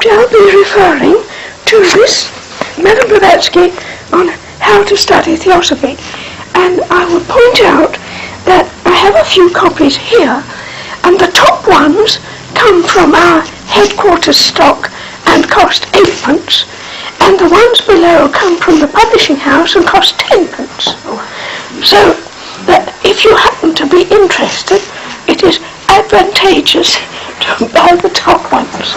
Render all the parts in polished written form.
shall be referring to this Madame Blavatsky on how to study Theosophy. And I will point out that I have a few copies here, and the top ones come from our headquarters stock and cost 8p, and the ones below come from the publishing house and cost 10p. So that if you happen to be interested, it is advantageous to buy the top ones.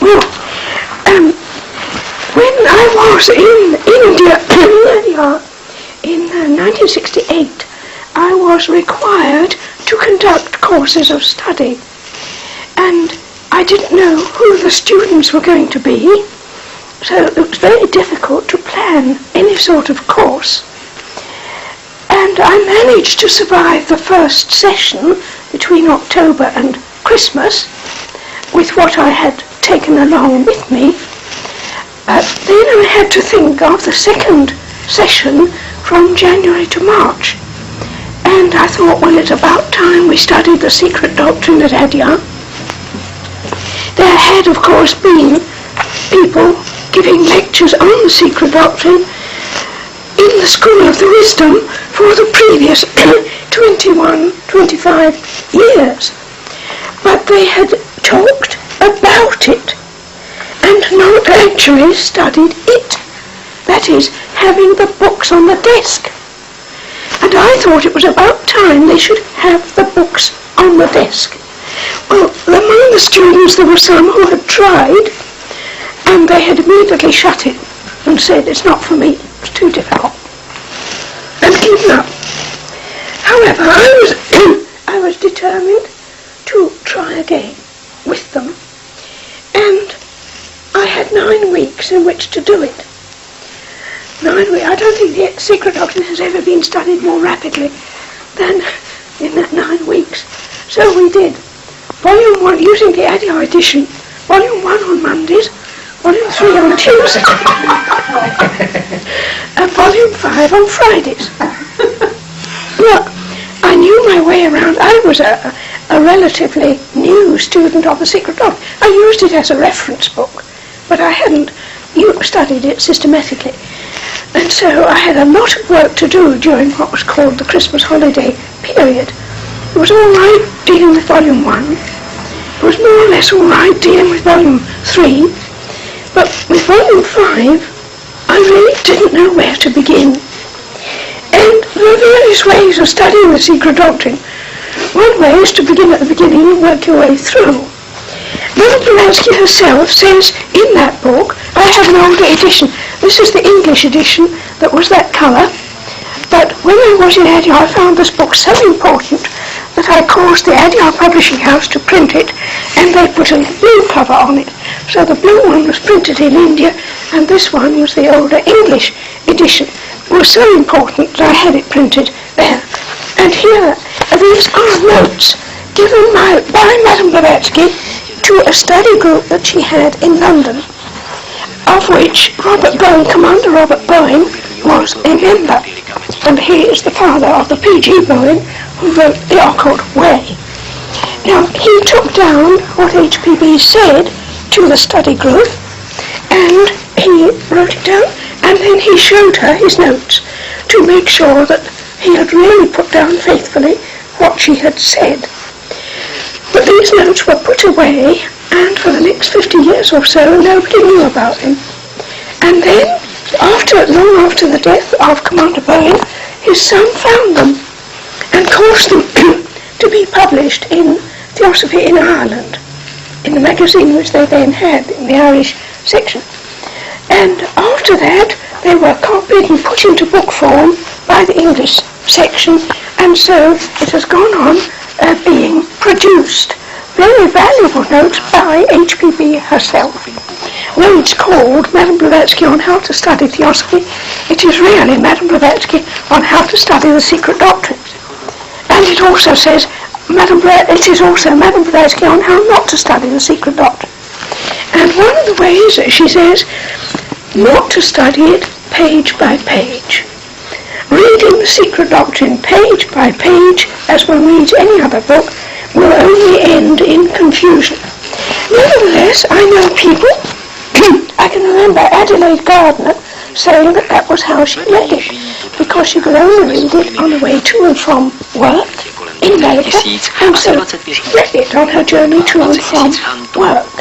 Well, when I was in India in 1968, I was required to conduct courses of study, and I didn't know who the students were going to be, so it was very difficult to plan any sort of course. And I managed to survive the first session between October and Christmas with what I had taken along with me. Then I had to think of the second session from January to March. And I thought, well, it's about time we studied the secret doctrine at Adyar. There had, of course, been people giving lectures on the secret doctrine in the School of the Wisdom for the previous 25 years. But they had talked about it and not actually studied it. That is, having the books on the desk. And I thought it was about time they should have the books on the desk. Well, among the students there were some who had tried, and they had immediately shut it and said, it's not for me, it's too difficult, and given up. However, I was determined to try again with them, and I had 9 weeks in which to do it. 9 weeks. I don't think the secret doctrine has ever been studied more rapidly than in that 9 weeks. So we did Volume 1 using the Adyar edition, Volume 1 on Mondays, Volume 3 on Tuesdays, and Volume 5 on Fridays. Well, I knew my way around. I was a relatively new student of the secret doctrine. I used it as a reference book, but I hadn't studied it systematically. And so I had a lot of work to do during what was called the Christmas holiday period. It was all right dealing with Volume 1. It was more or less all right dealing with Volume 3. But with Volume 5, I really didn't know where to begin. And there are various ways of studying the secret doctrine. One way is to begin at the beginning and work your way through. Madame Blavatsky herself says in that book, I have an older edition. This is the English edition that was that colour. But when I was in Adyar, I found this book so important that I caused the Adyar publishing house to print it, and they put a blue cover on it. So the blue one was printed in India, and this one was the older English edition. It was so important that I had it printed there. And here, these are notes given by Madame Blavatsky to a study group that she had in London, of which Commander Robert Bowen was a member, and he is the father of the P.G. Bowen who wrote The Occult Way. Now, he took down what HPB said to the study group, and he wrote it down, and then he showed her his notes to make sure that he had really put down faithfully what she had said. But these notes were put away, and for the next 50 years or so, nobody knew about him. And then, long after the death of Commander Bowen, his son found them and caused them to be published in Theosophy in Ireland, in the magazine which they then had in the Irish section. And after that, they were copied and put into book form by the English section, and so it has gone on being produced. Very valuable notes by HPB herself. Though it's called Madame Blavatsky on How to Study Theosophy, it is really Madame Blavatsky on How to Study the Secret Doctrine. And it also says it is also Madame Blavatsky on How Not to Study the Secret Doctrine. And one of the ways, she says, not to study it page by page. reading the Secret Doctrine page by page, as one reads any other book, will only end in confusion. Nevertheless, I know people, I can remember Adelaide Gardner saying that that was how she read it, because she could only read it on the way to and from work in America, and so she read it on her journey to and from work.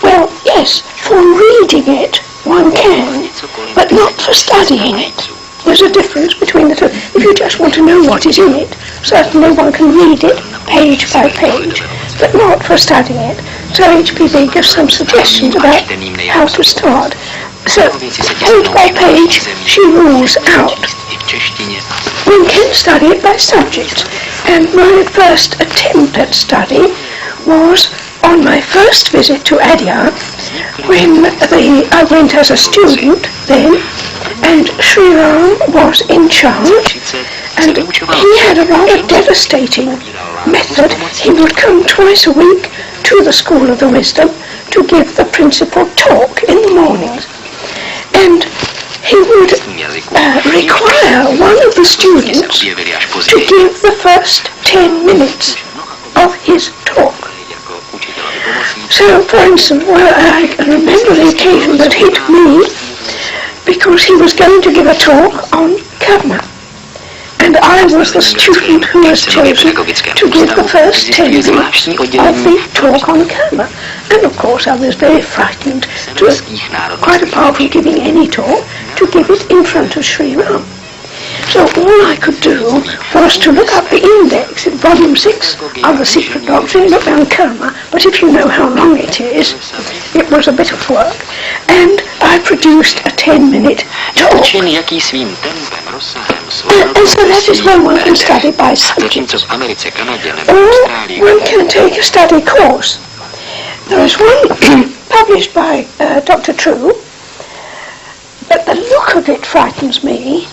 Well, yes, for reading it one can, but not for studying it. There's a difference between the two. If you just want to know what is in it, certainly one can read it page by page, but not for studying it. So HPB gives some suggestions about how to start. So, page by page, she rules out. One can study it by subject, and my first attempt at study was on my first visit to Adyar, when I went as a student then, and Sri Ram was in charge, and he had a rather devastating method. He would come twice a week to the School of the Wisdom to give the principal talk in the mornings. And he would require one of the students to give the first 10 minutes of his talk. So, for instance, I can remember the occasion that hit me, because he was going to give a talk on karma. And I was the student who was chosen to give the first 10 minutes of the talk on karma. And of course I was very frightened, quite apart from giving any talk, to give it in front of Sri Ram. So all I could do was to look up the index in volume 6 of the Secret Doctrine, look down karma, but if you know how long it is, it was a bit of work, and I produced a 10-minute talk. And so that is when one can study by subject. Or one can take a study course. There is one published by Dr. True, but the look of it frightens me.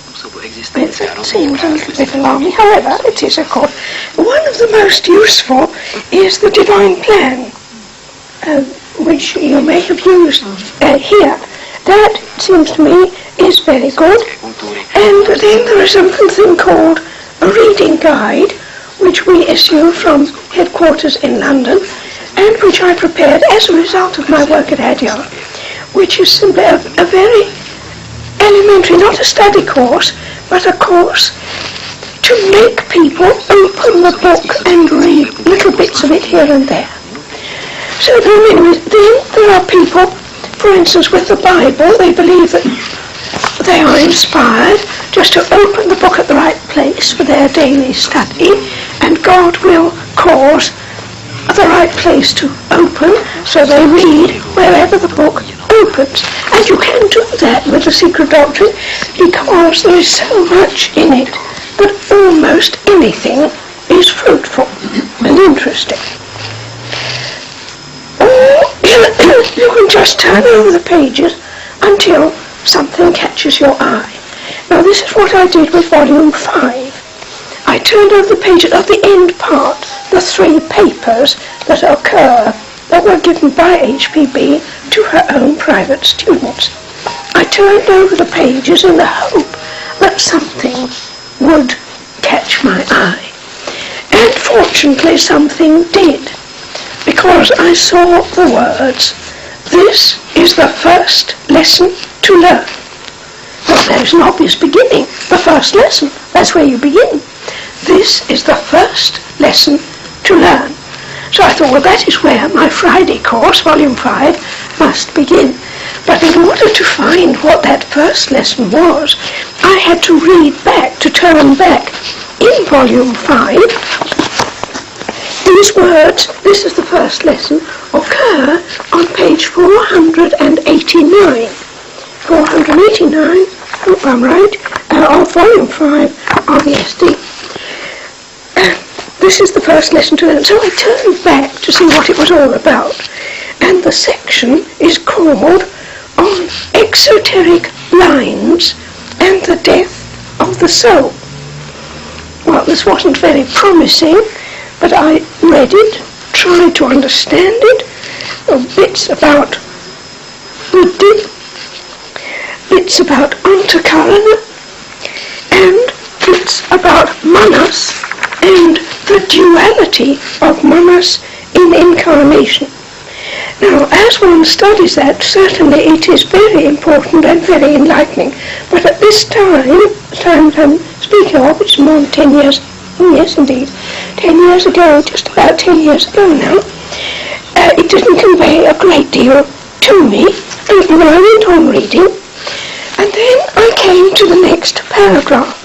It seems a little bit alarming. However, it is a course. One of the most useful is the Divine Plan, which you may have used here. That, seems to me, is very good. And then there is something called a reading guide, which we issue from headquarters in London, and which I prepared as a result of my work at Adyar, which is simply a very elementary, not a study course, but a course to make people open the book and read little bits of it here and there. So then there are people, for instance, with the Bible, they believe that they are inspired just to open the book at the right place for their daily study, and God will cause the right place to open, so they read wherever the book opens. And you can do that with the Secret Doctrine, because there is so much in it that almost anything is fruitful and interesting. Or you can just turn over the pages until something catches your eye. Now this is what I did with volume 5. I turned over the pages of the end part, the 3 papers that occur, that were given by HPB to her own private students. I turned over the pages in the hope that something would catch my eye. And fortunately something did, because I saw the words, "This is the first lesson to learn." Well, there's an obvious beginning. The first lesson, that's where you begin. This is the first lesson to learn. So I thought, well, that is where my Friday course, volume 5, must begin. But in order to find what that first lesson was, I had to read back, to turn back in volume 5. These words, "This is the first lesson," occur on page 489. 489, I hope I'm right, of volume 5 of the SD. This is the first lesson to learn. So I turned back to see what it was all about. And the section is called "On Exoteric Lines and the Death of the Soul." Well, this wasn't very promising, but I read it, tried to understand it, bits about Buddhi, bits about Antakarana, and writes about Manas and the duality of Manas in incarnation. Now, as one studies that, certainly it is very important and very enlightening. But at this time I'm speaking of, which is more than 10 years, yes indeed, 10 years ago, just about 10 years ago now, it didn't convey a great deal to me. And I went on reading, and then I came to the next paragraph,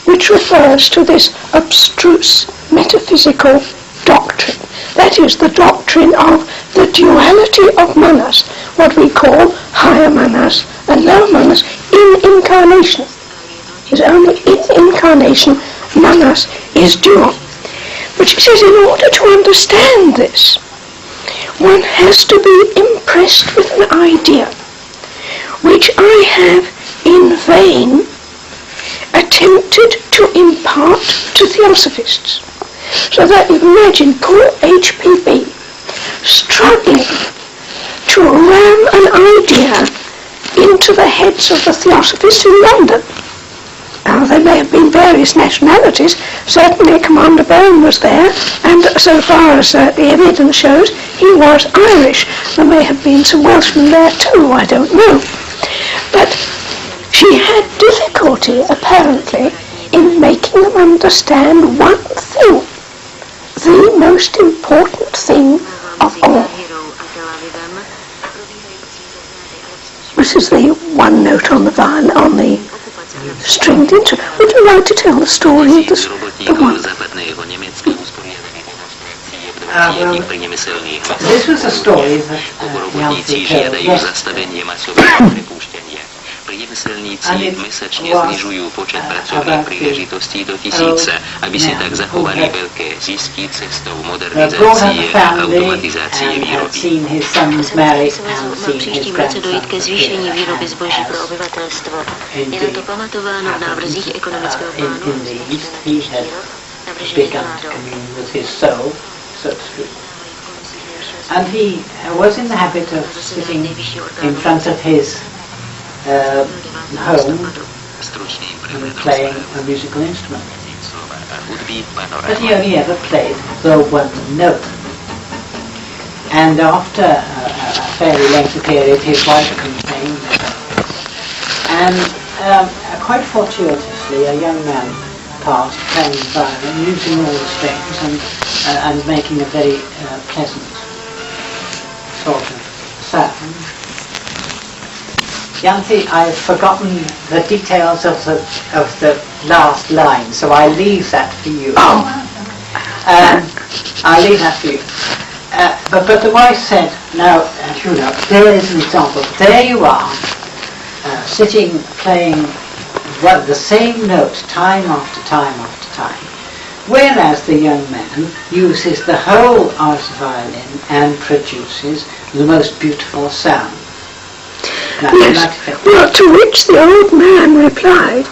which refers to this abstruse metaphysical doctrine. That is the doctrine of the duality of Manas, what we call higher Manas and lower Manas, in incarnation. It's only in incarnation Manas is dual. But she says in order to understand this, one has to be impressed with an idea, which I have in vain attempted to impart to theosophists. So that you can imagine poor HPB struggling to ram an idea into the heads of the theosophists in London. Now, there may have been various nationalities. Certainly Commander Byrne was there, and so far as the evidence shows, he was Irish. There may have been some Welshmen there too, I don't know. But she had difficulty, apparently, in making them understand one thing, the most important thing of all. This is the one note on the violin, on the stringed instrument. Would you like to tell the story of the one? This was a story that Ianthe told. Priemyselníci mesačně snižují počet pracovních příležitostí do 1000, aby si tak zachovali velké zisky cestou modernizace a automatizace výroby. V příštím roce dojít ke zvýšení výroby zboží pro obyvatelstvo. Je na to pamatováno v návrzích ekonomického plánu. And he was in the habit of sitting in front of his home and playing a musical instrument. But he only ever played the one note. And after a fairly lengthy period, his wife complained. And quite fortuitously, a young man passed playing the violin, using all the strings and making a very pleasant sort of sound. Ianthe, I've forgotten the details of the last line, so I leave that for you. I'll leave that for you. But the wife said, now, you know, there is an example. There you are, sitting, playing the same note time after time after time. Whereas the young man uses the whole art violin and produces the most beautiful sound. Yes, well, to which the old man replied,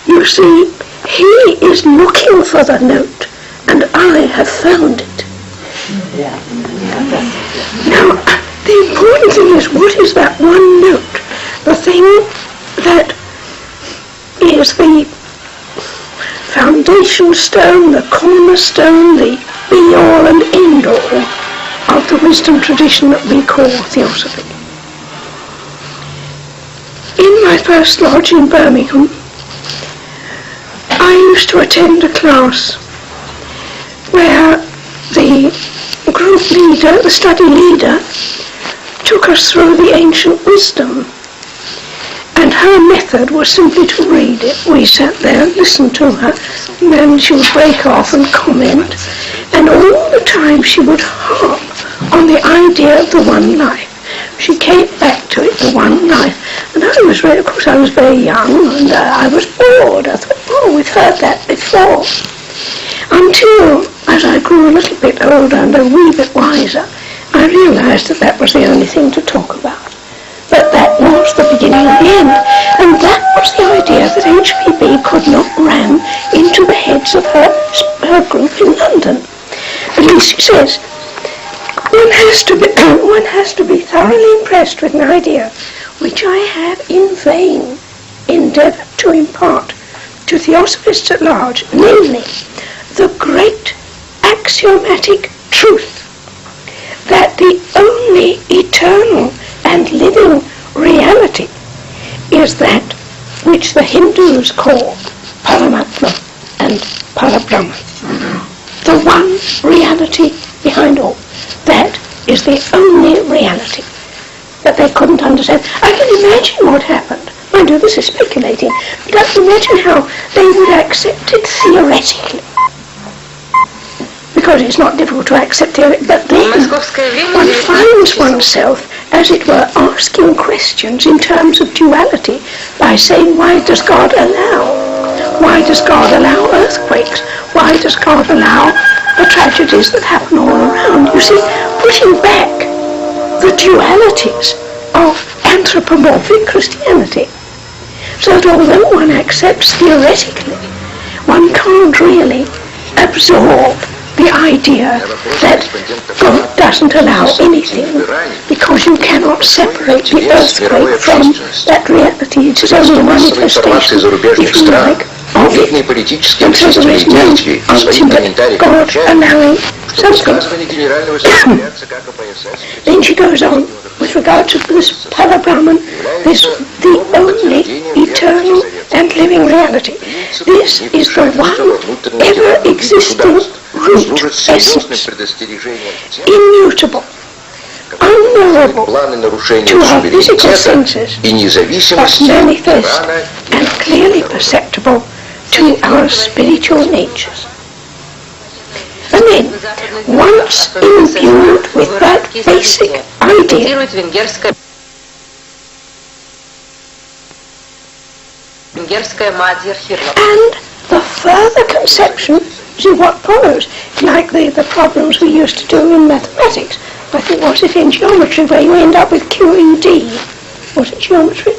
you see, he is looking for the note, and I have found it. Yeah. Now, the important thing is, what is that one note? The thing that is the foundation stone, the cornerstone, the be-all and end-all of the wisdom tradition that we call Theosophy. In my first lodge in Birmingham, I used to attend a class where the group leader, the study leader, took us through the ancient wisdom, and her method was simply to read it. We sat there and listened to her, and then she would break off and comment, and all the time she would harp on the idea of the one life. She came back to it, the one life. And I was very, of course I was very young, and I was bored. I thought, oh, we've heard that before. Until, as I grew a little bit older and a wee bit wiser, I realised that that was the only thing to talk about. But that was the beginning of the end. And that was the idea that HPB could not ram into the heads of her group in London. At least she says, one has to be thoroughly impressed with an idea which I have in vain endeavoured to impart to theosophists at large, namely the great axiomatic truth that the only eternal and living reality is that which the Hindus call Paramatma and Parabrahman. The one reality behind all. That is the only reality that they couldn't understand. I can imagine what happened. Mind you, this is speculating, but I can imagine how they would accept it theoretically. Because it's not difficult to accept theoretically, but then one finds oneself, as it were, asking questions in terms of duality by saying, why does God allow? Why does God allow earthquakes? Why does God allow the tragedies that happen all around? You see, pushing back the dualities of anthropomorphic Christianity. So that although one accepts theoretically, one can't really absorb the idea that God doesn't allow anything, because you cannot separate the earthquake from that reality. It is only a manifestation, if you like, of it. And so there is no ultimate God allowing something. Then she goes on with regard to this Parabrahman, the only eternal and living reality. This is the one ever-existing root essence, immutable, unknowable to our physical senses, but manifest and clearly perceptible to our spiritual natures. And then, once imbued with that basic idea, and the further conception, see what follows, like the problems we used to do in mathematics. I think, was it in geometry, where you end up with QED? Was it geometry?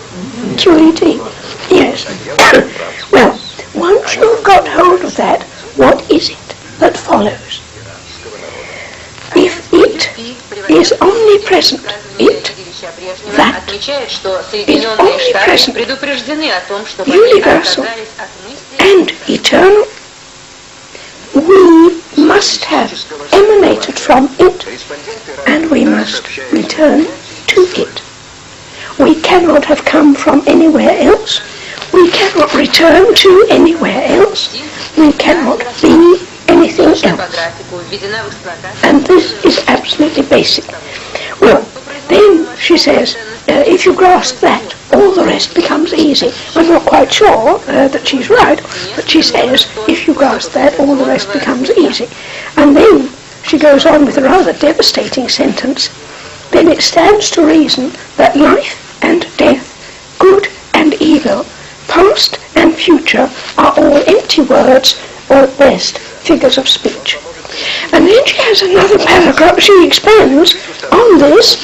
QED, yes. Well, once you've got hold of that, what is it that follows? If it is omnipresent, that is omnipresent, universal, and eternal, we must have emanated from it, and we must return to it. We cannot have come from anywhere else. We cannot return to anywhere else. We cannot be anything else. And this is absolutely basic. Well, then she says, if you grasp that, all the rest becomes easy. I'm not quite sure that she's right, but she says, if you grasp that, all the rest becomes easy. And then she goes on with a rather devastating sentence. Then it stands to reason that life and death, good and evil, past and future are all empty words, or at best figures of speech. And then she has another paragraph. She expands on this,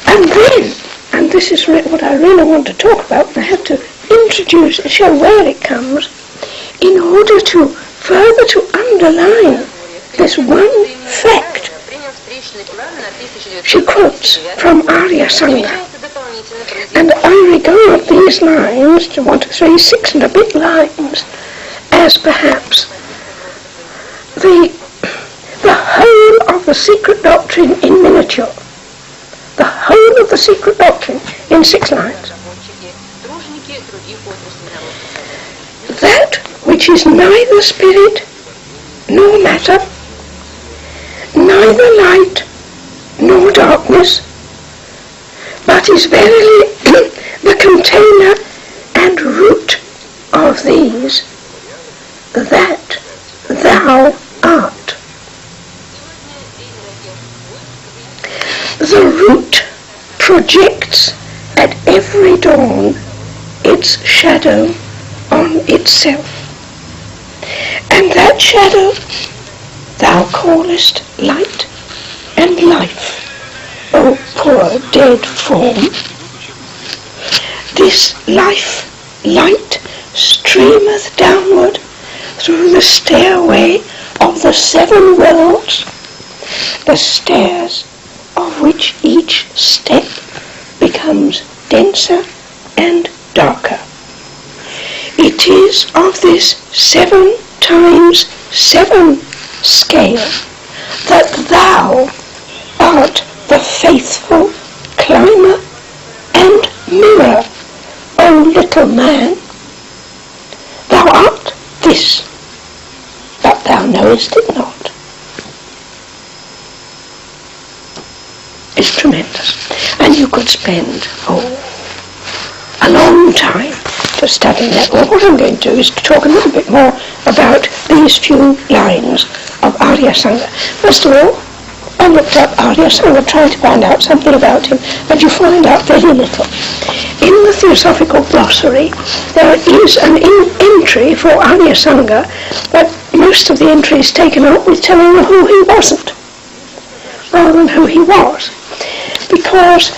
and then, and this is what I really want to talk about, I have to introduce, show where it comes, in order to further to underline this one fact. She quotes from Arya Sangha, and I regard these lines, 1, 2, 3, 6 and a bit lines, as perhaps the whole of the secret doctrine in miniature. The whole of the secret doctrine in 6 lines. That which is neither spirit nor matter, neither light nor darkness, but is verily the container and root of these, that thou art. The root projects at every dawn its shadow on itself, and that shadow thou callest light and life, O poor dead form. This life, light, streameth downward through the stairway of the 7 worlds, the stairs of which each step becomes denser and darker. it is of this 7 times 7 scale that thou art the faithful climber and mirror, O little man. Thou art this, but thou knowest it not. It's tremendous. And you could spend, a long time to study that. Well, what I'm going to do is to talk a little bit more about these few lines of Arya Sangha. First of all, I looked up Arya Sangha, trying to find out something about him, and you find out very little. In the Theosophical Glossary, there is an entry for Arya Sangha, but most of the entry is taken out with telling you who he wasn't, rather than who he was. Because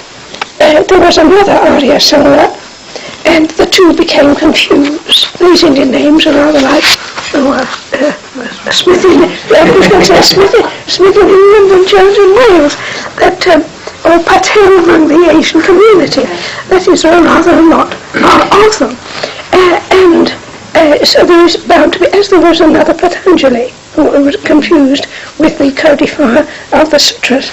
there was another Arya Sangha, and the two became confused. These Indian names are rather like Smith in England and Jones in Wales, or Patel among the Asian community. That is, there are rather a lot of them. So there is bound to be, as there was another Patanjali, who was confused with the codifier of the sutras.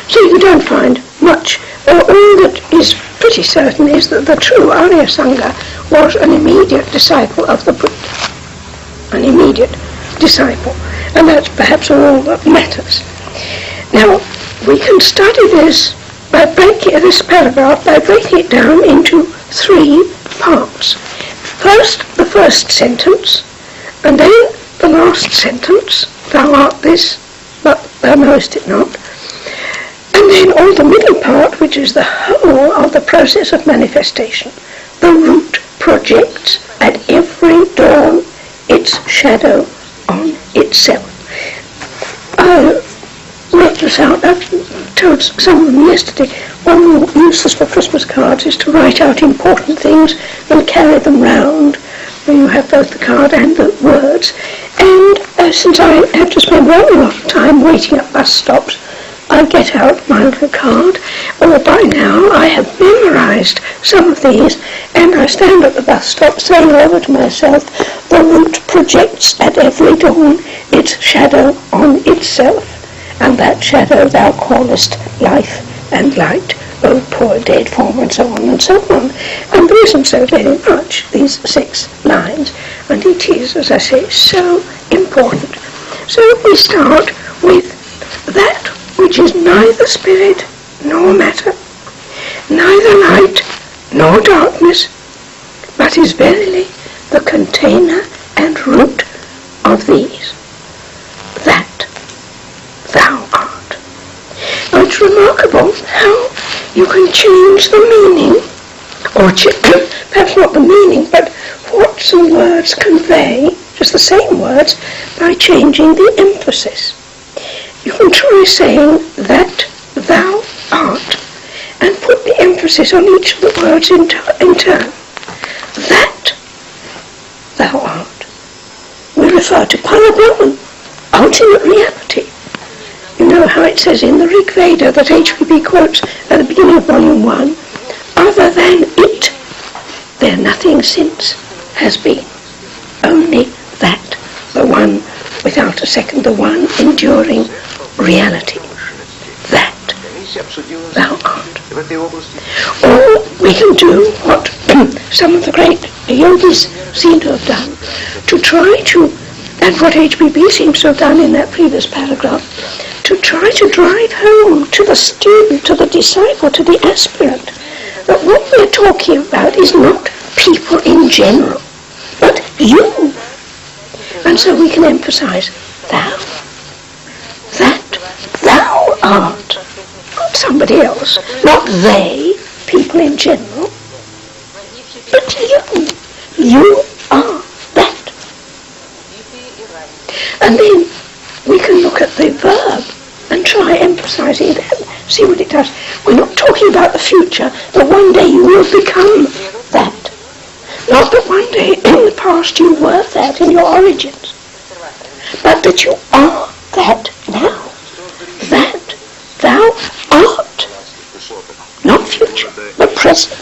So you don't find much. All that is pretty certain is that the true Arya Sangha was an immediate disciple of the Buddha. An immediate disciple. And that's perhaps all that matters. Now, we can study this by breaking this paragraph by breaking it down into 3 parts. First, the first sentence, and then the last sentence, thou art this, but thou knowest it not. And then all the middle part, which is the whole of the process of manifestation. The root projects at every dawn its shadow on itself. I wrote this out. I've told some of them yesterday. One uses for Christmas cards is to write out important things and carry them round. You have both the card and the words. And since I have to spend rather a lot of time waiting at bus stops, I get out my little card, or by now I have memorised some of these, and I stand at the bus stop saying over to myself, the root projects at every dawn its shadow on itself, and that shadow thou callest life and light, O poor dead form, and so on and so on. And there isn't so very much, these 6 lines, and it is, as I say, so important. So we start with that which is neither spirit nor matter, neither light nor darkness, but is verily the container and root of these, that thou art. Now it's remarkable how you can change the meaning, or perhaps not the meaning, but what some words convey, just the same words, by changing the emphasis. You can try saying that thou art and put the emphasis on each of the words in turn. That thou art. We refer to Parabrahman, ultimate reality. You know how it says in the Rig Veda that H.P.B. quotes at the beginning of Volume 1, other than it, there nothing since has been. Only that, the one without a second, the one enduring reality, that thou art. Or we can do what some of the great yogis seem to have done, to try to, and what H.P.B. seems to have done in that previous paragraph, to try to drive home to the student, to the disciple, to the aspirant, that what we're talking about is not people in general, but you. And so we can emphasize thou. That thou art. Not somebody else. Not they, people in general. But you. You are that. And then we can look at the verb and try emphasizing that. See what it does. We're not talking about the future, but one day you will become that. Not that one day in the past you were that in your origins, but that you are that now. That thou art. Not future, but present.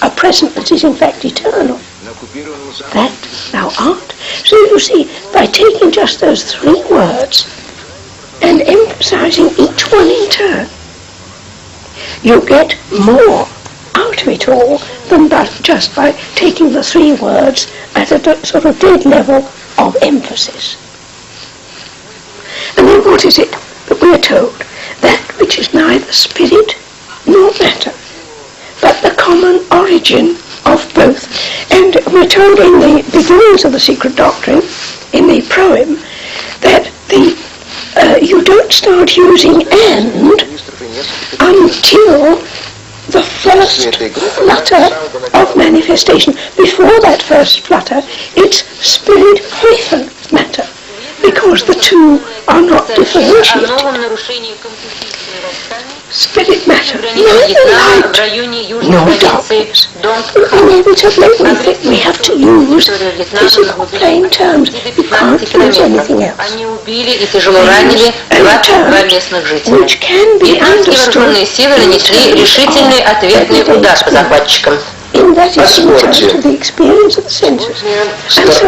A present present but is in fact eternal. That thou art. So you see, by taking just those 3 words and emphasizing each one in turn, you get more out of it all than just by taking the 3 words at a sort of dead level of emphasis. And then what is it that we are told? That which is neither spirit nor matter, but the common origin of both. And we're told in the beginnings of the Secret Doctrine, in the proem, that you don't start using and until the first flutter of manifestation. Before that first flutter, it's spirit hyphen matter, because the 2 are not differentiated. Spirit matter, neither light nor darkness. Inevitably, we have to use physical plain terms. You can't use anything else. Which can be understood in that is in terms of the experience of the senses. And so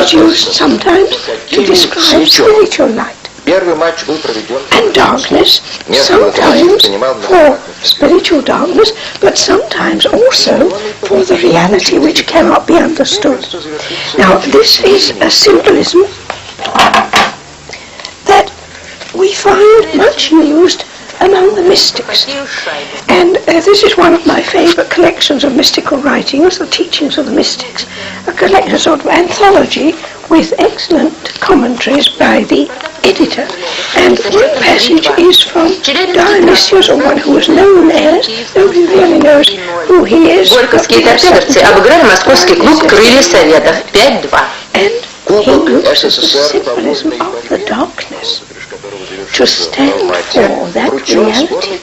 it's used sometimes to describe spiritual light. And darkness, sometimes for spiritual darkness, but sometimes also for the reality which cannot be understood. Now, this is a symbolism that we find much used among the mystics. And this is one of my favourite collections of mystical writings, the teachings of the mystics, a collection, sort of anthology with excellent commentaries by the editor. And one passage is from Dionysius, or one who was known as, nobody really knows who he is. Горьковские торпедовцы обыграли московский клуб «Крылья Советов» 5-2. And he looks at the symbolism of the darkness to stand for that reality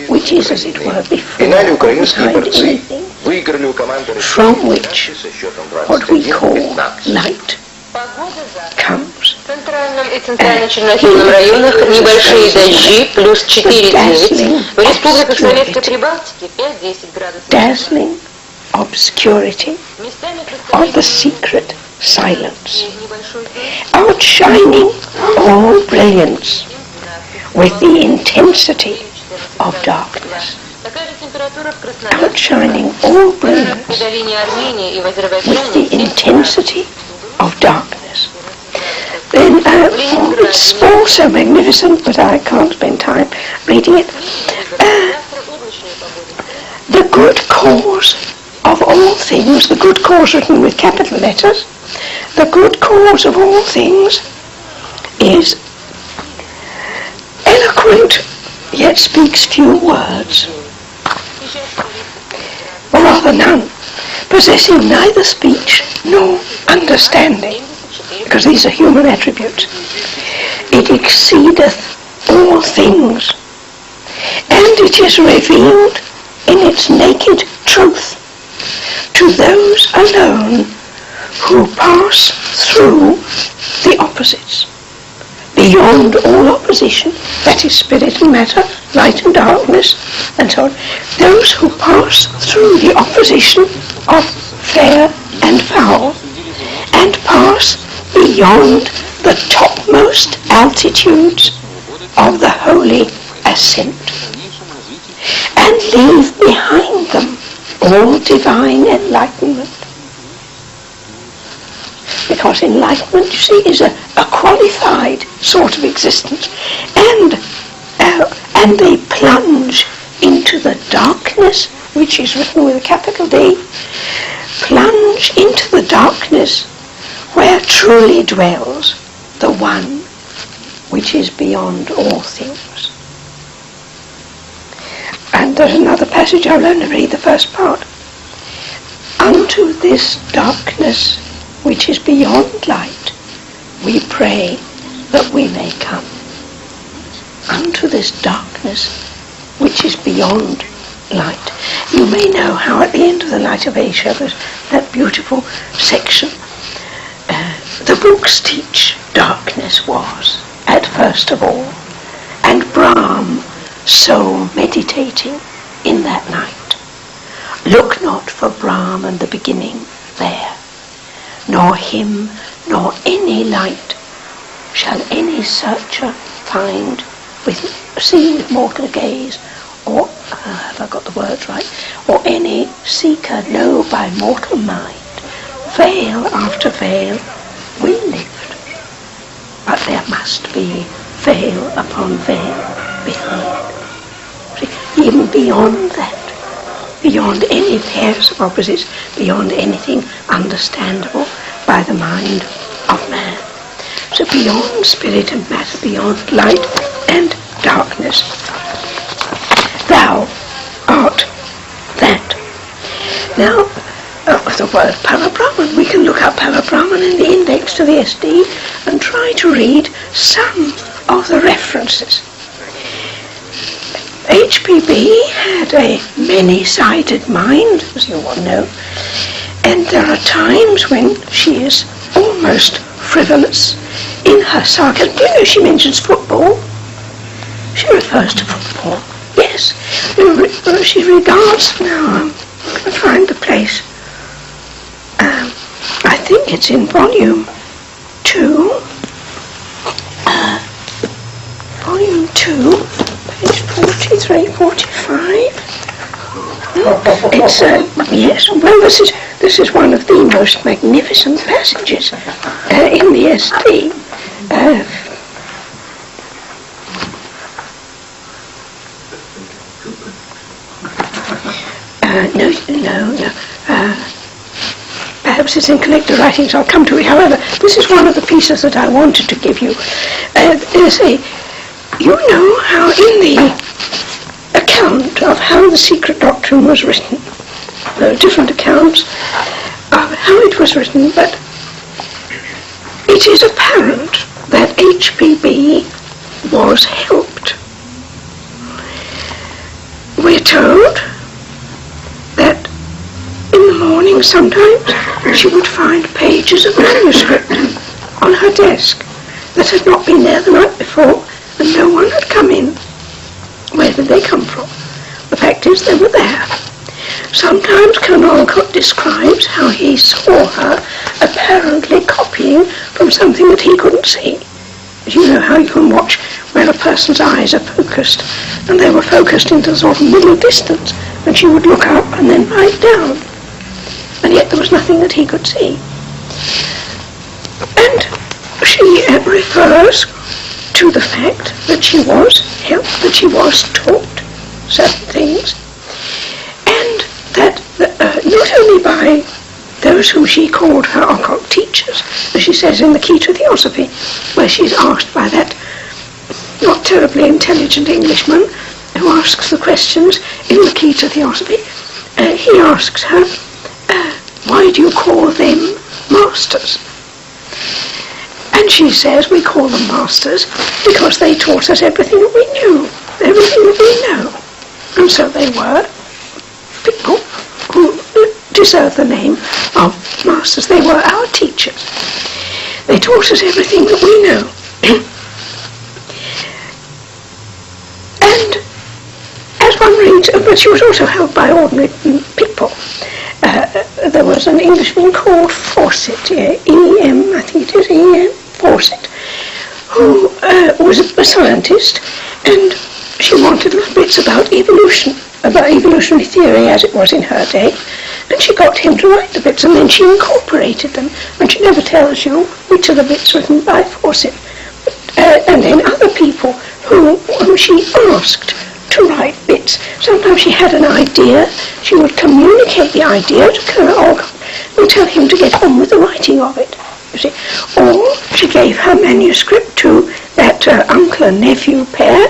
which is, as it were, before or behind anything, from which what we call light comes. В центральном и центрально-черноземном районах небольшие дожди, плюс 4-9. В республиках Советской Прибалтики 5-10 градусов. Dazzling obscurity of the secret silence, outshining all brilliance with the intensity of darkness. Outshining all brilliance with the intensity of darkness. Then it's also magnificent, but I can't spend time reading it. The good cause of all things, the good cause written with capital letters, the good cause of all things is eloquent, yet speaks few words, or rather none, possessing neither speech nor understanding, because these are human attributes. It exceedeth all things, and it is revealed in its naked truth to those alone who pass through the opposites. Beyond all opposition, that is spirit and matter, light and darkness, and so on, those who pass through the opposition of fair and foul, and pass beyond the topmost altitudes of the holy ascent, and leave behind them all divine enlightenment. Because enlightenment, you see, is a qualified sort of existence, and they plunge into the darkness, which is written with a capital D, plunge into the darkness where truly dwells the one which is beyond all things. And there's another passage, I'll only read the first part. Unto this darkness which is beyond light, we pray that we may come. Unto this darkness which is beyond light. You may know how at the end of the Light of Asia there's that beautiful section. The books teach darkness was, at first of all, and Brahm so meditating in that night. Look not for Brahm and the beginning there, nor him, nor any light shall any searcher find see with mortal gaze, or, have I got the words right, or any seeker know by mortal mind. Veil after veil we lift, but there must be veil upon veil behind. See, even beyond that, beyond any pairs of opposites, beyond anything understandable by the mind of man. So beyond spirit and matter, beyond light and darkness, thou art that. Now, the word Parabrahman, we can look up Parabrahman in the index to the SD and try to read some of the references. HPB had a many-sided mind, as you all know, and there are times when she is almost frivolous in her sarcasm. Do you know she mentions football? She refers to football, yes. She regards, now I'm going to find the place, I think it's in volume 2, page 43, 45. It's, yes, well this is one of the most magnificent passages in the SD. No. Perhaps it's in collector writings, I'll come to it. However, this is one of the pieces that I wanted to give you. You know how in the account of how the secret doctrine was written, there are different accounts of how it was written, but it is apparent that HPB was helped. We're told that in the morning sometimes she would find pages of manuscript on her desk that had not been there the night before and no one had come in. Where did they come from? The fact is they were there. Sometimes Colonel Olcott describes how he saw her apparently copying from something that he couldn't see. You know how you can watch where a person's eyes are focused, and they were focused into sort of middle distance, and she would look up and then write down, and yet there was nothing that he could see. And she refers to the fact that she was helped, that she was taught certain things, and that not only by those whom she called her occult teachers, as she says in the Key to Theosophy, where she's asked by that not terribly intelligent Englishman who asks the questions in the Key to Theosophy, he asks her, why do you call them masters? And she says, we call them masters because they taught us everything that we knew, everything that we know. And so they were people who deserve the name of masters. They were our teachers. They taught us everything that we know. And as one reads, but she was also held by ordinary people. There was an Englishman called Fawcett, E.M., I think it is E.M. Fawcett, who was a scientist, and she wanted little bits about evolution, about evolutionary theory as it was in her day, and she got him to write the bits, and then she incorporated them, and she never tells you which are the bits written by Fawcett. And then other people whom she asked to write bits. Sometimes she had an idea, she would communicate the idea to Colonel Olcott and tell him to get on with the writing of it, you see. Or she gave her manuscript to that uncle and nephew pair.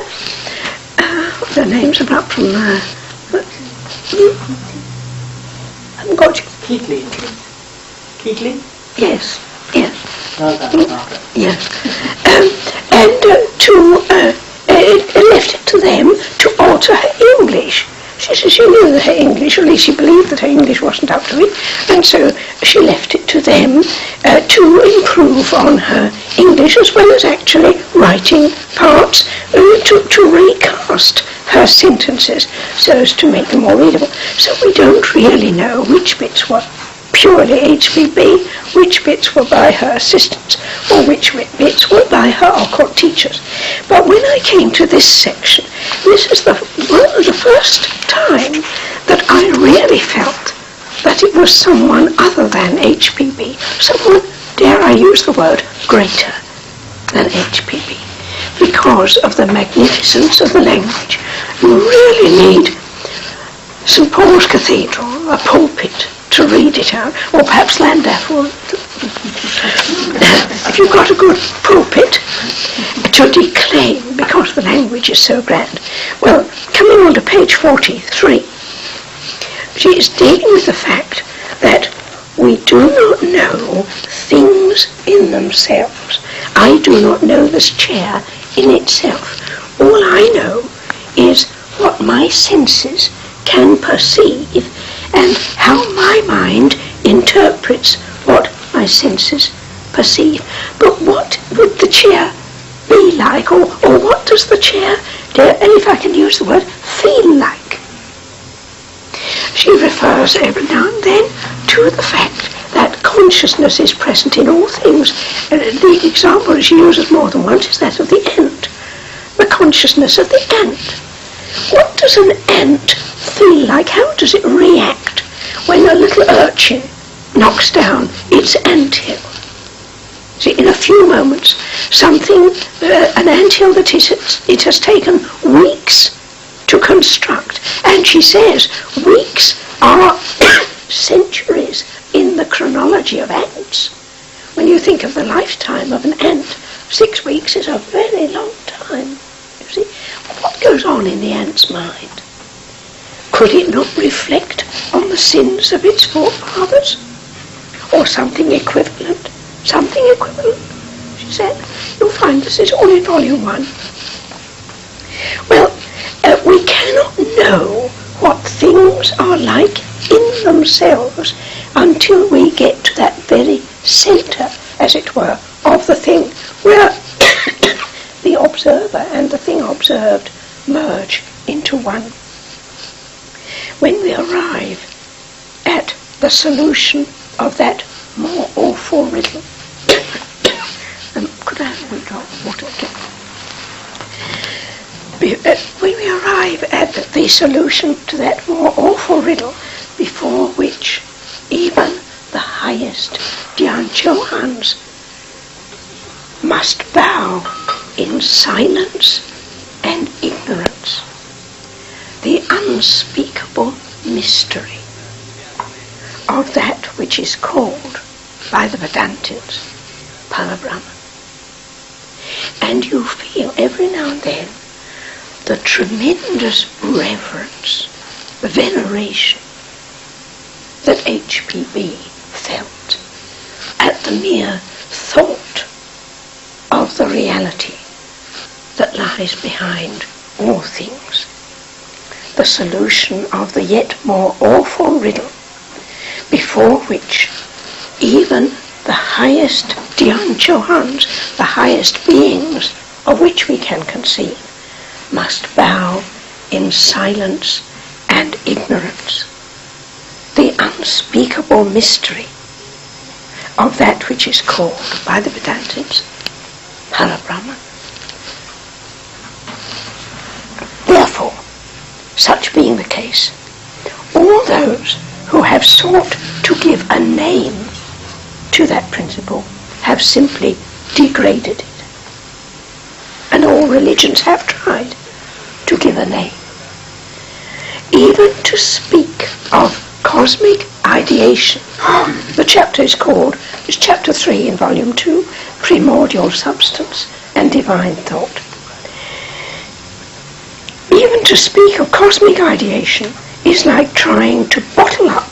Their names are up from I haven't got you. Keatley? Yes. No, that's not it. Yes. Left it to them to alter her English. She says she knew that her English, or at least she believed that her English wasn't up to it, and so she left it to them to improve on her English, as well as actually writing parts to recast her sentences so as to make them more readable. So we don't really know which bits were purely HBB, which bits were by her assistants, or which bits were by her occult teachers. But when I came to this section, this is the first time that I really felt that it was someone other than HBB, someone, dare I use the word, greater than HBB, because of the magnificence of the language. You really need St. Paul's Cathedral, a pulpit, to read it out, or perhaps Llandaff will. If you've got a good pulpit to declaim, because the language is so grand. Well, coming on to page 43, she is dealing with the fact that we do not know things in themselves. I do not know this chair in itself. All I know is what my senses can perceive and how my mind interprets what my senses perceive. But what would the chair be like, or what does the chair, if I can use the word, feel like? She refers every now and then to the fact that consciousness is present in all things. The example she uses more than once is that of the ant, the consciousness of the ant. What does an ant feel like? How does it react when a little urchin knocks down its anthill? See, in a few moments, an anthill that it has taken weeks to construct, and she says weeks are centuries in the chronology of ants. When you think of the lifetime of an ant, 6 weeks is a very long time. You see, what goes on in the ant's mind? Could it not reflect on the sins of its forefathers? Or something equivalent? Something equivalent, she said. You'll find this is all in volume 1. Well, we cannot know what things are like in themselves until we get to that very centre, as it were, of the thing, where the observer and the thing observed merge into one. When we arrive at the solution of that more awful riddle, could I have a wee drop of water again? When we arrive at the solution to that more awful riddle, before which even the highest Dianchoans must bow in silence and ignorance, the unspeakable mystery of that which is called by the Vedantins Parabrahman. And you feel every now and then the tremendous reverence, the veneration that HBB felt at the mere thought of the reality that lies behind all things, the solution of the yet more awful riddle before which even the highest Dianchoans, the highest beings of which we can conceive, must bow in silence and ignorance. The unspeakable mystery of that which is called by the Vedantins Parabrahman. Therefore, such being the case, all those who have sought to give a name to that principle have simply degraded it. And all religions have tried to give a name. Even to speak of cosmic ideation. The chapter is chapter 3 in volume 2, Primordial Substance and Divine Thought. Even to speak of cosmic ideation is like trying to bottle up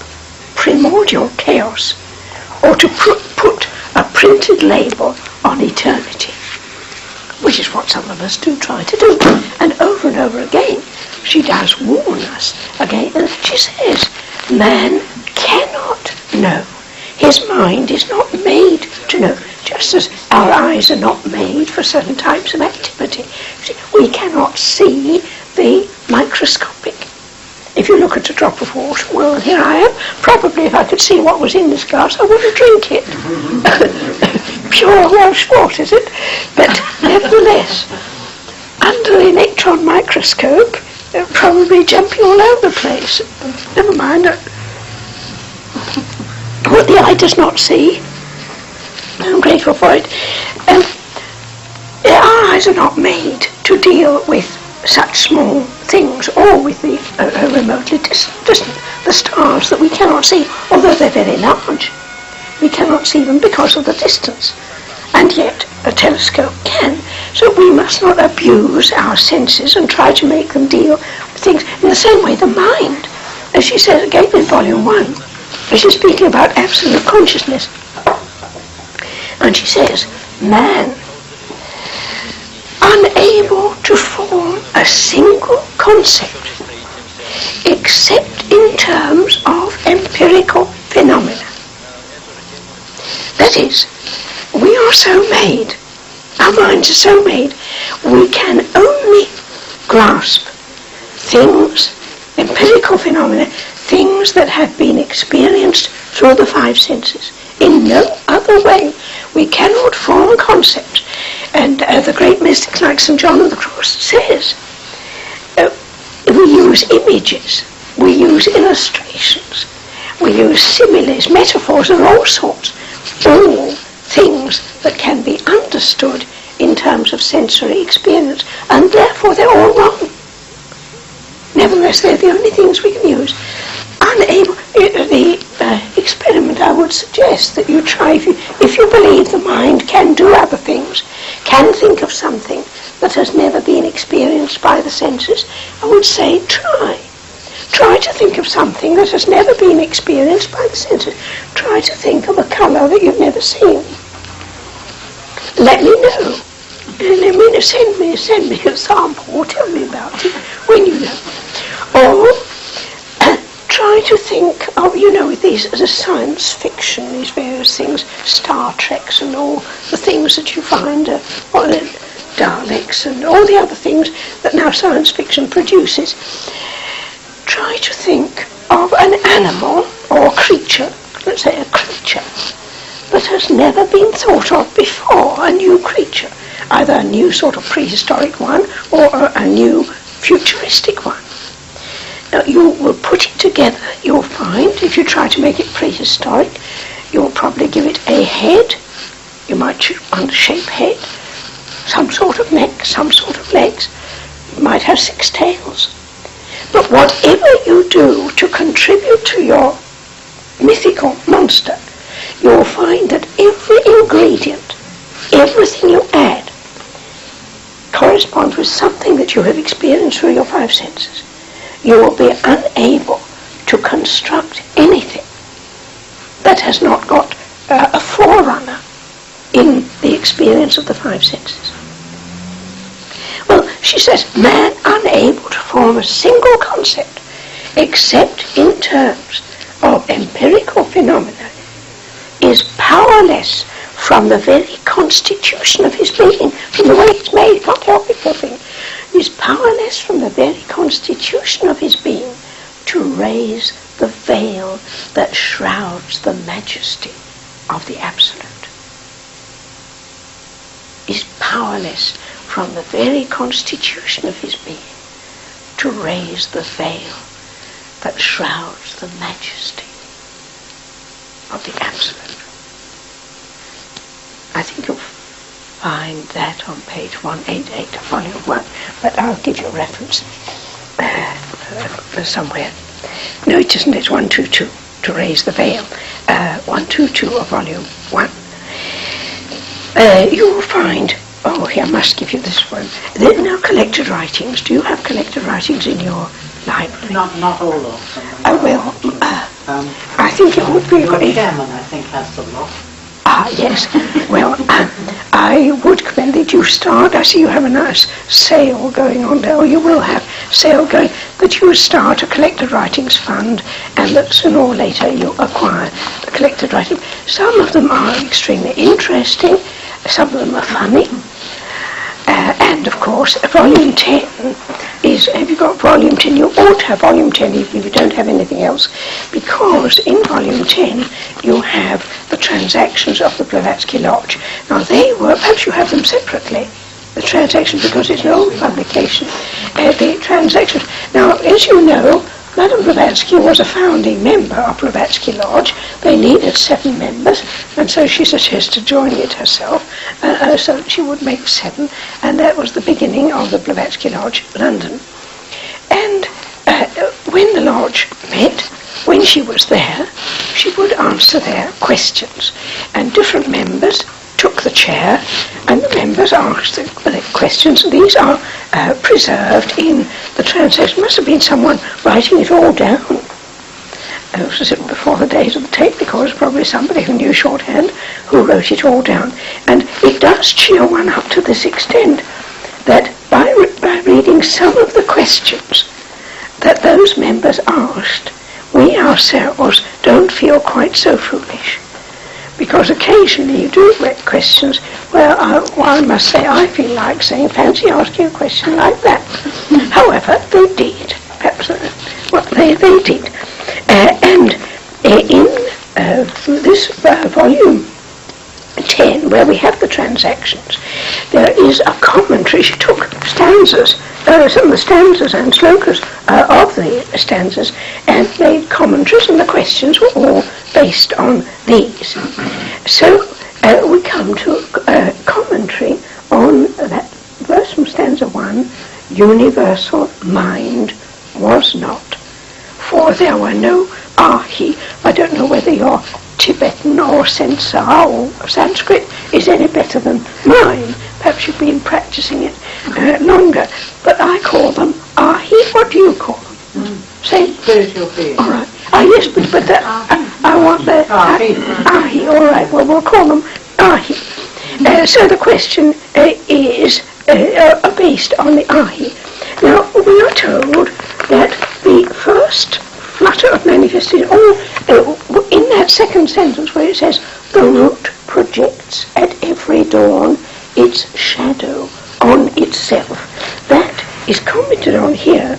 primordial chaos, or to put a printed label on eternity, which is what some of us do try to do. And over again, she does warn us again, and she says, man cannot know. His mind is not made to know, just as our eyes are not made for certain types of activity. See, we cannot see the microscopic. If you look at a drop of water, well, here I am. Probably if I could see what was in this glass, I wouldn't drink it. Pure Welsh water, is it? But nevertheless, under the electron microscope, they're probably jumping all over the place. Never mind. What the eye does not see, I'm grateful for it. Our eyes are not made to deal with such small things, or with the remotely distant, the stars that we cannot see, although they're very large. We cannot see them because of the distance, and yet a telescope can. So we must not abuse our senses and try to make them deal with things. In the same way, the mind, as she says again in Volume 1, she's speaking about absolute consciousness, and she says, man, unable to form a single concept except in terms of empirical phenomena. That is, we are so made, our minds are so made, we can only grasp things, empirical phenomena, things that have been experienced through the five senses. In no other way. We cannot form concepts. And the great mystics like St. John of the Cross says, we use images, we use illustrations, we use similes, metaphors and all sorts, all things that can be understood in terms of sensory experience, and therefore they're all wrong. Nevertheless, they're the only things we can use. Unable, the experiment I would suggest that you try, if you believe the mind can do other things, can think of something that has never been experienced by the senses, I would say try. Try to think of something that has never been experienced by the senses. Try to think of a colour that you've never seen. Let me know. Let me know. Send me a sample or tell me about it when you know. Or try to think of, with these, the science fiction, these various things, Star Treks and all the things that you find, Daleks and all the other things that now science fiction produces. Try to think of an animal or creature, let's say a creature, that has never been thought of before, a new creature, either a new sort of prehistoric one or a new futuristic one. Now you will put it together, you'll find, if you try to make it prehistoric, you'll probably give it a head, you might choose one shape head, some sort of neck, some sort of legs, it might have 6 tails. But whatever you do to contribute to your mythical monster, you'll find that every ingredient, everything you add, corresponds with something that you have experienced through your 5 senses. You will be unable to construct anything that has not got a forerunner in the experience of the 5 senses. Well, she says, man unable to form a single concept except in terms of empirical phenomena is powerless from the very constitution of his being, from the way it's made, can't help it, thing, is powerless from the very constitution of his being to raise the veil that shrouds the majesty of the Absolute. Is powerless from the very constitution of his being to raise the veil that shrouds the majesty of the Absolute. I think you'll find that on page 188 of volume 1, but I'll give you a reference somewhere. No, it isn't, it's 122, to raise the veil. 122 of volume 1. You will find, here I must give you this one. There are now collected writings. Do you have collected writings in your library? Not all of them. I think it would be great. Chairman, I think, has the lot. Yes. Well, I would commend that you start. I see you have a nice sale going on there, or you will have sale going, that you start a collected writings fund, and that sooner or later you acquire a collected writing. Some of them are extremely interesting, some of them are funny, and of course, volume 10 is, have you got volume 10? You ought to have volume 10 even if you don't have anything else, because in volume 10 you have the transactions of the Blavatsky Lodge. Now they were, perhaps you have them separately, the transactions, because it's an old publication, the transactions. Now, as you know, Madame Blavatsky was a founding member of Blavatsky Lodge. They needed 7 members, and so she suggested joining it herself, so that she would make 7, and that was the beginning of the Blavatsky Lodge, London. And when the lodge met, when she was there, she would answer their questions, and different members took the chair, and the members asked the questions. These are preserved in the translation. Must have been someone writing it all down. This was before the days of the tape recorder, probably somebody who knew shorthand who wrote it all down. And it does cheer one up to this extent that by reading some of the questions that those members asked, we ourselves don't feel quite so foolish. Because occasionally you do get questions where I must say I feel like saying, fancy asking a question like that. However, they did. Perhaps, they did. And in this volume 10, where we have the transactions, there is a commentary. She took stanzas, some of the stanzas and slokas of the stanzas, and made commentaries, and the questions were all based on these. So we come to a commentary on that verse from stanza 1, universal mind was not, for there were no ahi. I don't know whether your Tibetan or Sensar or Sanskrit is any better than mine. Perhaps you've been practicing it longer, but I call them ahi. What do you call them? Say spiritual being. All right. Yes, but I want the ahi. All right. Well, we'll call them ahi. So the question is based on the ahi. Now we are told that the first flutter of manifestation, in that second sentence where it says, the root projects at every dawn its shadow on itself. That is commented on here.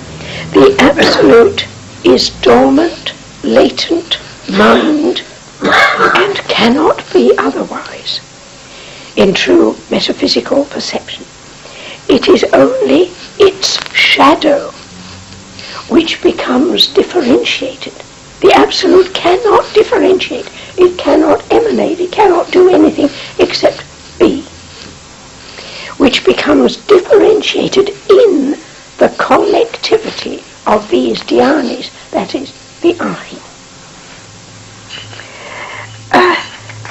The absolute is dormant, latent mind, and cannot be otherwise in true metaphysical perception. It is only its shadow which becomes differentiated. The absolute cannot differentiate. It cannot emanate. It cannot do anything except be, which becomes differentiated in the collectivity of these dhyanis, that is, the ahi.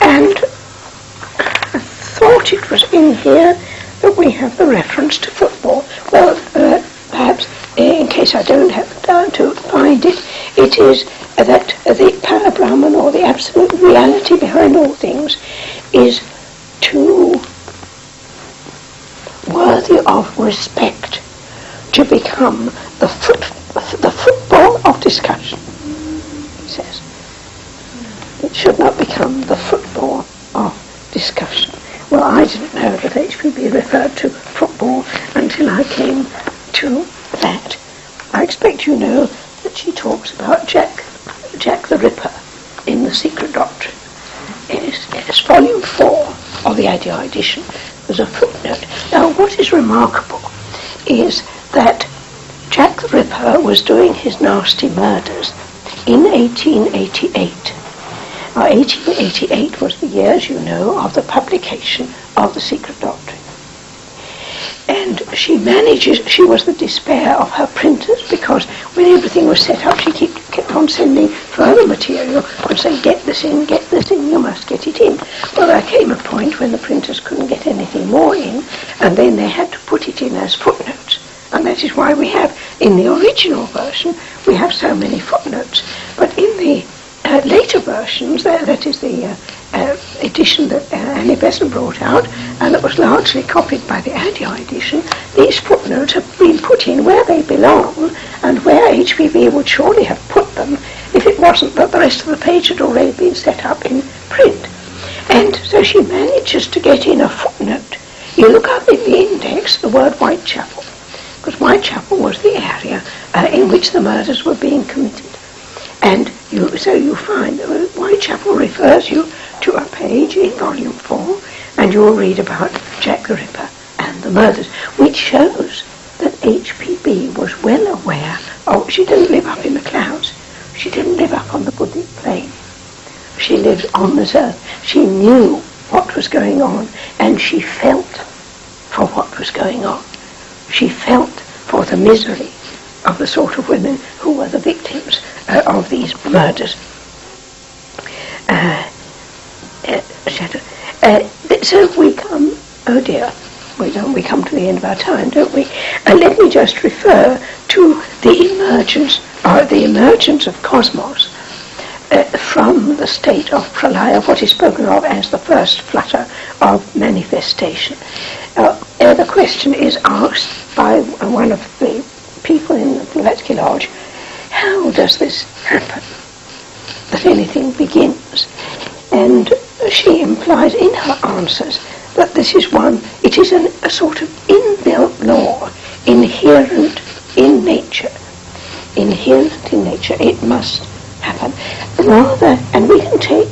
And I thought it was in here that we have the reference to football. Well, perhaps, in case I don't have time to find it, it is that the Parabrahman, or the absolute reality behind all things, is too worthy of respect to become the football of discussion, he says. It should not become the football of discussion. Well, I didn't know that HPB referred to football until I came to that. I expect you know that she talks about Jack the Ripper in The Secret Doctrine. It's volume 4 of the ADI edition. There's a footnote. Now, what is remarkable is that Jack the Ripper was doing his nasty murders in 1888. Now, 1888 was the year, as you know, of the publication of The Secret Doctrine. And she was the despair of her printers, because when everything was set up, she kept on sending further material and saying, get this in, you must get it in. Well, there came a point when the printers couldn't get anything more in, and then they had to put it in as footnotes. And that is why we have, in the original version, we have so many footnotes. But in the later versions, that is the edition that Annie Besson brought out, and that was largely copied by the ADI edition, these footnotes have been put in where they belong, and where HPB would surely have put them if it wasn't that the rest of the page had already been set up in print. And so she manages to get in a footnote. You look up in the index the word Whitechapel, because Whitechapel was the area in which the murders were being committed. And so you find that Whitechapel refers you to a page in volume 4, and you will read about Jack the Ripper and the murders, which shows that HPB was well aware of, she didn't live up in the clouds, she didn't live up on the Buddhic plain, she lived on this earth. She knew what was going on, and she felt for what was going on. She felt for the misery of the sort of women who were the victims of these murders. So we come, oh dear, we come to the end of our time, don't we? Let me just refer to the emergence of cosmos from the state of pralaya, what is spoken of as the first flutter of manifestation. The question is asked by one of the people in the Blavatsky Lodge, how does this happen, that anything begins? And she implies in her answers that this is it is a sort of inbuilt law, inherent in nature. Inherent in nature, it must happen. Rather, and we can take,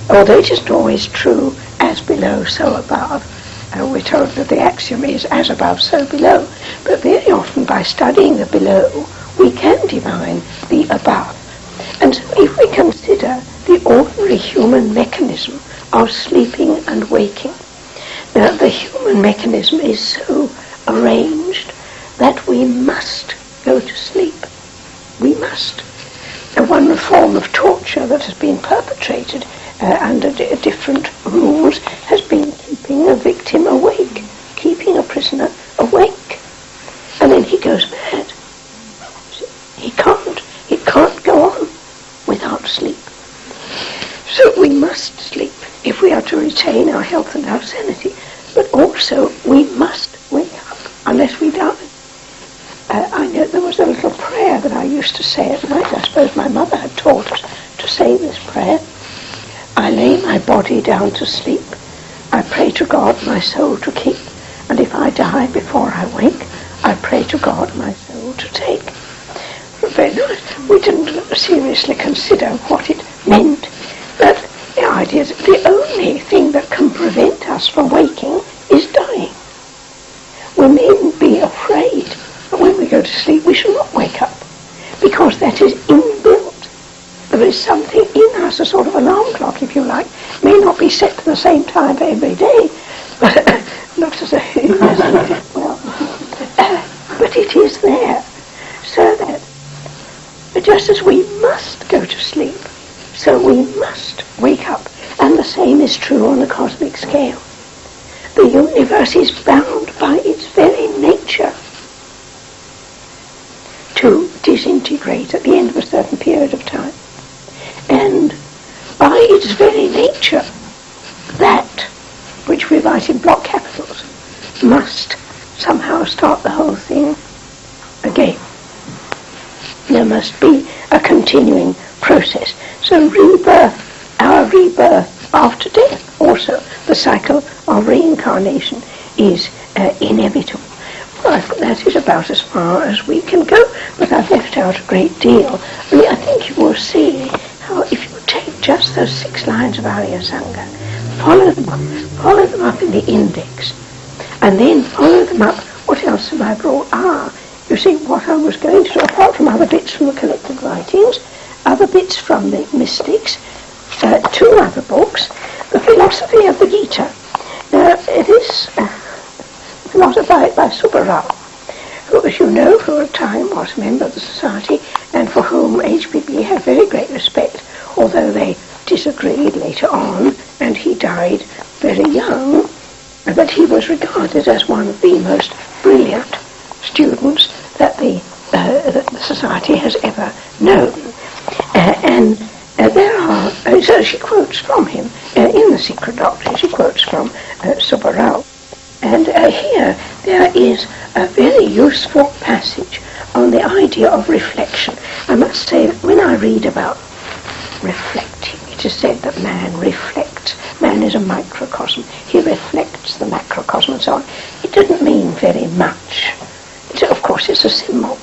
although it isn't always true, as below, so above, we're told that the axiom is as above, so below. But very often by studying the below, we can divine the above. And so if we consider the ordinary human mechanism of sleeping and waking, now the human mechanism is so arranged that we must go to sleep. We must. One form of torture that has been perpetrated under different rules has been keeping a victim awake, keeping a prisoner awake. And then he goes mad. He can't go on without sleep. So we must sleep if we are to retain our health and our sanity. But also we must wake up unless we die. I know there was a little prayer that I used to say at night. I suppose my mother had taught us to say this prayer. I lay my body down to sleep. I pray to God my soul to keep. And if I die before I wake, I pray to God my soul to take. Very nice. We didn't seriously consider what it meant. But the idea is the only thing that can prevent us from waking is dying. We needn't be afraid that when we go to sleep we shall not wake up, because that is inbuilt. There is something in us, a sort of alarm clock, if you like. It may not be set to the same time for every day, but not to say, well, but it is there, so that just as we must go to sleep, so we must wake up. And the same is true on a cosmic scale. The universe is bound by its very nature to disintegrate at the end of a certain period of time. And by its very nature, that which we write in block capitals must somehow start the whole thing again. There must be a continuing process. So our rebirth after death, also the cycle of reincarnation is inevitable. Well, that is about as far as we can go, but I've left out a great deal. I think you will see how if you take just those 6 lines of Arya Sangha, follow them up in the index, and then follow them up. What else have I brought? You see, what I was going to do, apart from other bits from the collected writings, other bits from the mystics, 2 other books, the philosophy of the Gita. Now, this philosophy by Subbarao, who, as you know, for a time was a member of the Society, and for whom HPB had very great respect, although they disagreed later on, and he died very young, but he was regarded as one of the most brilliant students that the Society has ever known. And there are, so she quotes from him, in The Secret Doctrine, she quotes from Subbarao. And here there is a very useful passage on the idea of reflection. I must say that when I read about reflecting, it is said that man reflects. Man is a microcosm. He reflects the macrocosm and so on. It doesn't mean very much. Of course, course it's a symbol.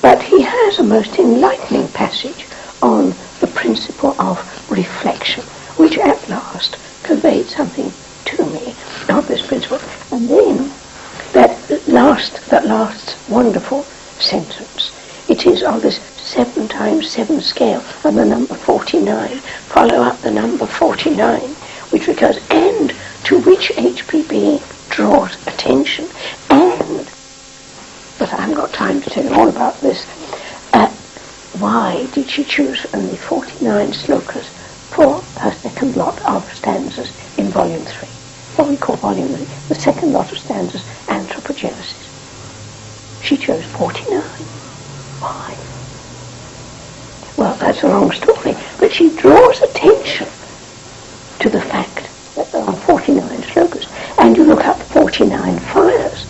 But he has a most enlightening passage on the principle of reflection, which at last conveyed something to me of this principle. And then that last wonderful sentence, it is of this 7 times 7 scale, and the number 49, follow up the number 49, which recurs, and to which HPB draws attention, and, but I haven't got time to tell you all about this, why did she choose only 49 slokas for her second lot of stanzas in volume 3? What we call volume 3, the second lot of stanzas, Anthropogenesis. She chose 49. Why? Well, that's a long story, but she draws attention to the fact that there are 49 slokas, and you look up 49 fires,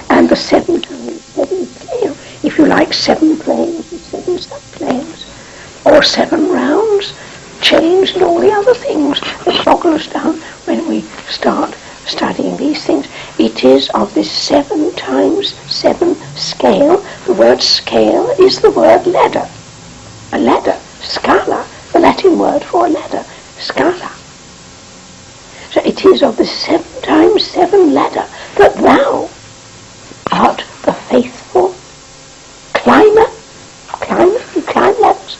and the 7 times 7 scale, if you like, 7 planes and 7 subplanes, or 7 rounds, chains and all the other things that boggle us down when we start studying these things. It is of this 7 times 7 scale. The word scale is the word ladder. A ladder, scala, the Latin word for a ladder, scala. So it is of the 7 times 7 ladder that thou art the faithful climber, you climb ladders,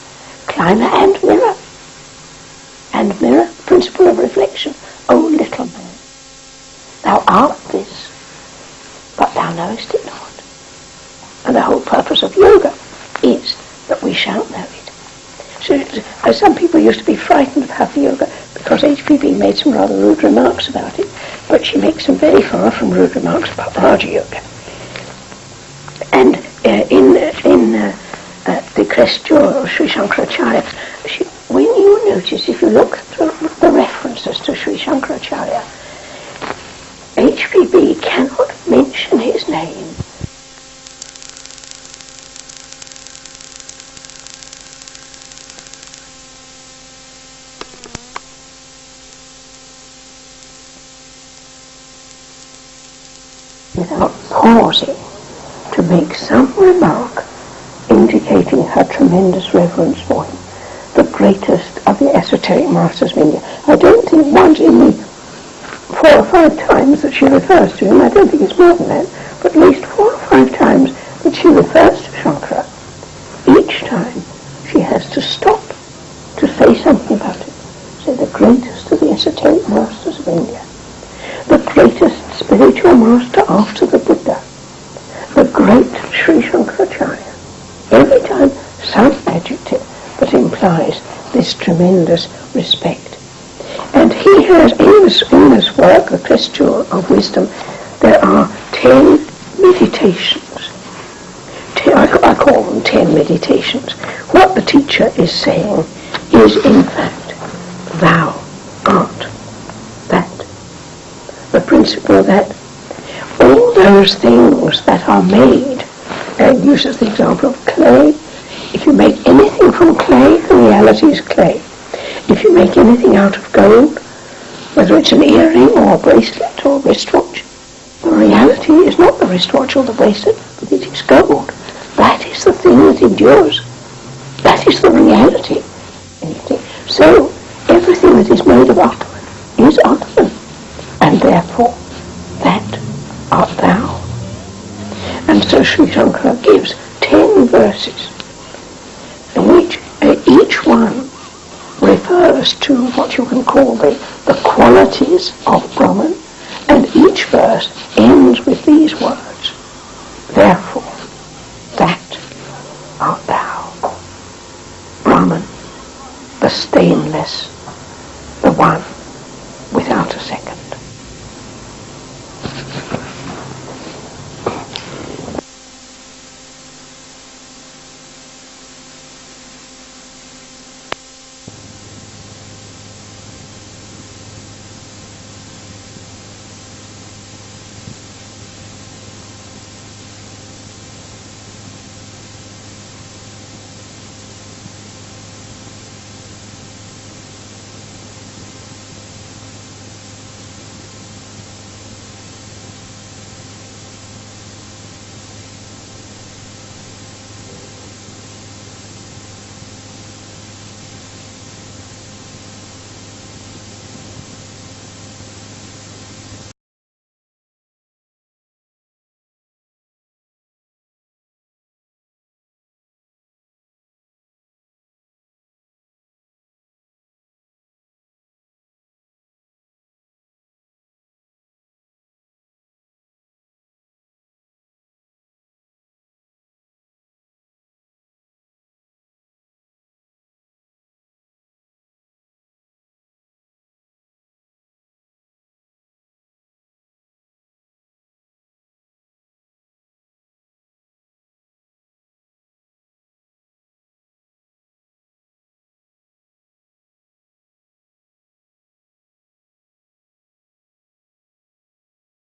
climber and mirror, principle of reflection. O little man, thou art this, but thou knowest it not. And the whole purpose of yoga is that we shall know it. So, some people used to be frightened of Hatha Yoga because HPB made some rather rude remarks about it, but she makes some very far from rude remarks about Raja Yoga. And in the Krestur of Sri Shankaracharya, when you notice, if you look through the references to Sri Shankaracharya, HPB cannot mention his name without pausing to make some remark indicating her tremendous reverence for him, the greatest of the esoteric masters of India. I don't think once in the 4 or 5 times that she refers to him, I don't think it's more than that, but at least 4 or 5 times that she refers to Shankara, each time she has to stop to say something about it. Say the greatest of the esoteric masters of India, the greatest spiritual master after the Buddha, the great Sri Shankaracharya. Every time some adjective that implies this tremendous respect. And he has, in this work, the Krestur of Wisdom, there are 10 meditations. I call them 10 meditations. What the teacher is saying is, in fact, thou art that. The principle that all those things that are made, and uses the example of clay. If you make anything from clay, the reality is clay. If you make anything out of gold, whether it's an earring or a bracelet or a wristwatch, the reality is not the wristwatch or the bracelet, but it is gold. That is the thing that endures. That is the reality. So, everything that is made of Atman is Atman, and therefore, that art thou. And so Sri Shankara gives 10 verses, in which each one refers to what you can call the qualities of Brahman, and each verse ends